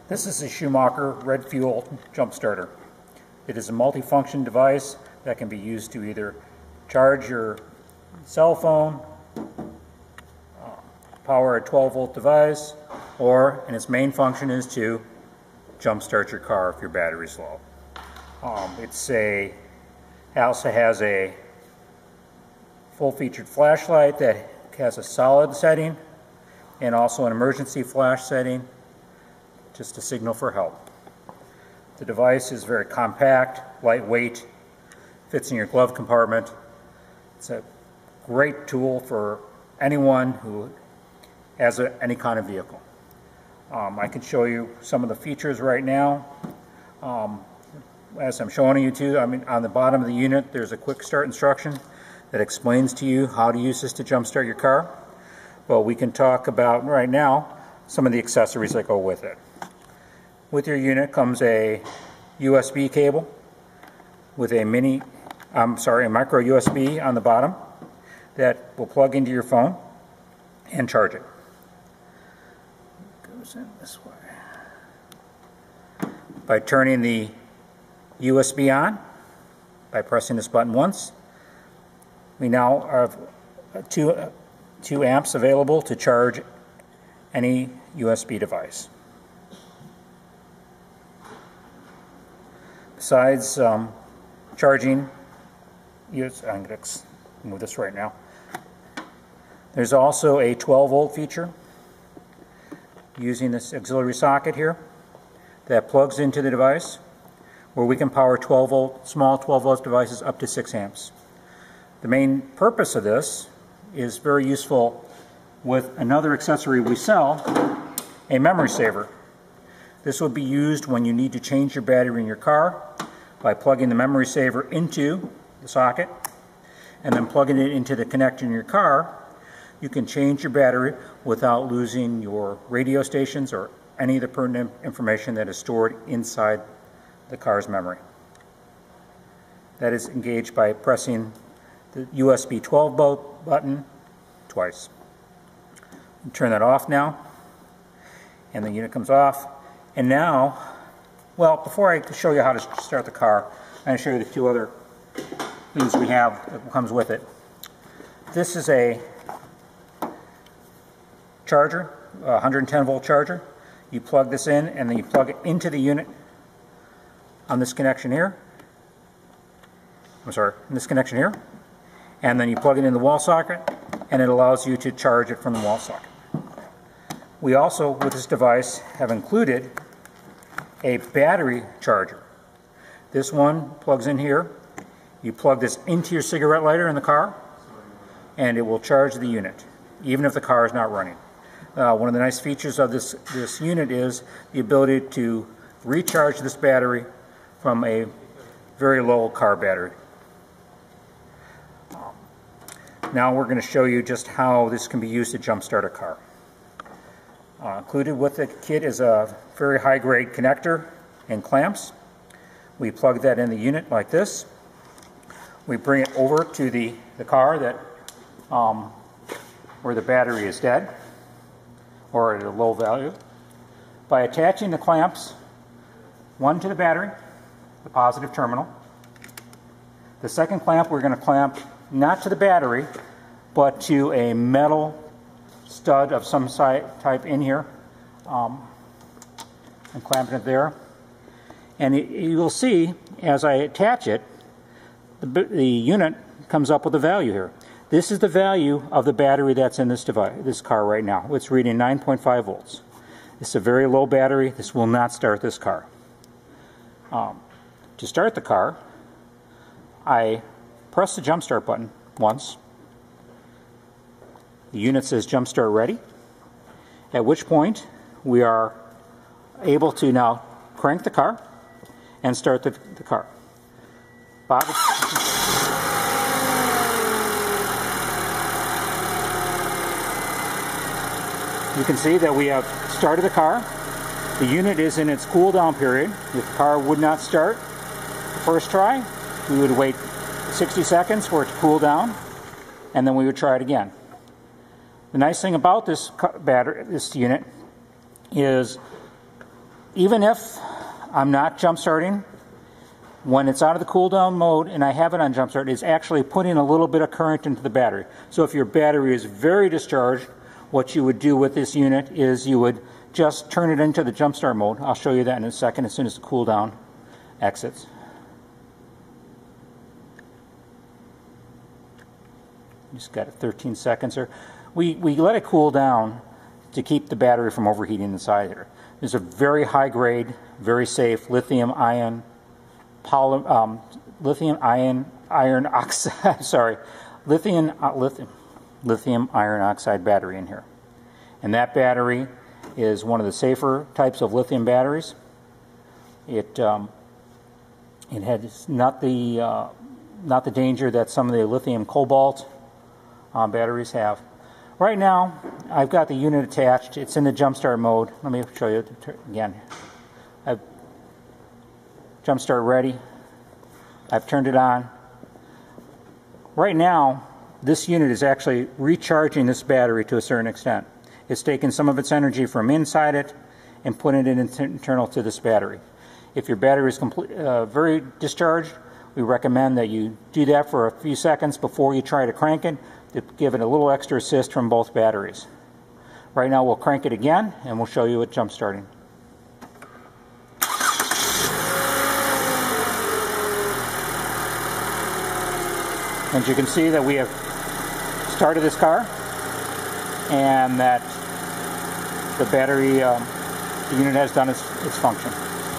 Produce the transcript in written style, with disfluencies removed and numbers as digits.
This is a Schumacher Red Fuel jump starter. It is a multifunction device that can be used to either charge your cell phone, power a 12-volt device, or, and its main function is to jump start your car if your battery's low. It also has a full-featured flashlight that has a solid setting and also an emergency flash setting, just a signal for help. The device is very compact, lightweight, fits in your glove compartment. It's a great tool for anyone who has any kind of vehicle. I can show you some of the features right now. As I'm showing you too, on the bottom of the unit there's a quick start instruction that explains to you how to use this to jump start your car. Well, we can talk about right now some of the accessories that go with it. With your unit comes a USB cable with a micro USB on the bottom that will plug into your phone and charge it. It goes in this way. By turning the USB on, by pressing this button once, we now have 2 amps available to charge any USB device. Besides charging, I'm going to move this right now. There's also a 12-volt feature using this auxiliary socket here that plugs into the device, where we can power small 12-volt devices up to 6 amps. The main purpose of this is very useful with another accessory we sell, a memory saver. This will be used when you need to change your battery in your car by plugging the memory saver into the socket and then plugging it into the connector in your car. You can change your battery without losing your radio stations or any of the pertinent information that is stored inside the car's memory. That is engaged by pressing the USB 12-volt button twice. Turn that off now, and the unit comes off. And now, well, before I show you how to start the car, I'm going to show you the 2 other things we have that comes with it. This is a charger, a 110-volt charger. You plug this in, and then you plug it into the unit on this connection here. In this connection here. And then you plug it in the wall socket, and it allows you to charge it from the wall socket. We also, with this device, have included a battery charger. This one plugs in here. You plug this into your cigarette lighter in the car, and it will charge the unit, even if the car is not running. One of the nice features of this unit is the ability to recharge this battery from a very low car battery. Now we're going to show you just how this can be used to jump start a car. Included with the kit is a very high-grade connector and clamps. We plug that in the unit like this. We bring it over to the car that where the battery is dead or at a low value. By attaching the clamps, one to the battery, the positive terminal. The second clamp we're going to clamp not to the battery, but to a metal stud of some type in here. I'm clamping it there. And you'll see, as I attach it, the unit comes up with a value here. This is the value of the battery that's in this car right now. It's reading 9.5 volts. It's a very low battery. This will not start this car. To start the car, I press the jump start button once. The unit says jump start ready, at which point we are able to now crank the car and start the car. Bob, you can see that we have started the car. The unit is in its cool down period. If the car would not start the first try, we would wait 60 seconds for it to cool down, and then we would try it again. The nice thing about this unit is even if I'm not jump starting, when it's out of the cool down mode and I have it on jump start, it's actually putting a little bit of current into the battery. So if your battery is very discharged, what you would do with this unit is you would just turn it into the jump start mode. I'll show you that in a second as soon as the cool down exits. Just got 13 seconds here. We let it cool down to keep the battery from overheating inside here. There's a very high grade, very safe lithium iron iron oxide, sorry, lithium iron oxide battery in here. And that battery is one of the safer types of lithium batteries. It has not the danger that some of the lithium cobalt batteries have. Right now, I've got the unit attached. It's in the jump start mode. Let me show you again. I've jump start ready. I've turned it on. Right now, this unit is actually recharging this battery to a certain extent. It's taking some of its energy from inside it and putting it internal to this battery. If your battery is very discharged, we recommend that you do that for a few seconds before you try to crank it to give it a little extra assist from both batteries. Right now we'll crank it again and we'll show you it jump starting. As you can see that we have started this car and that the battery, the unit has done its function.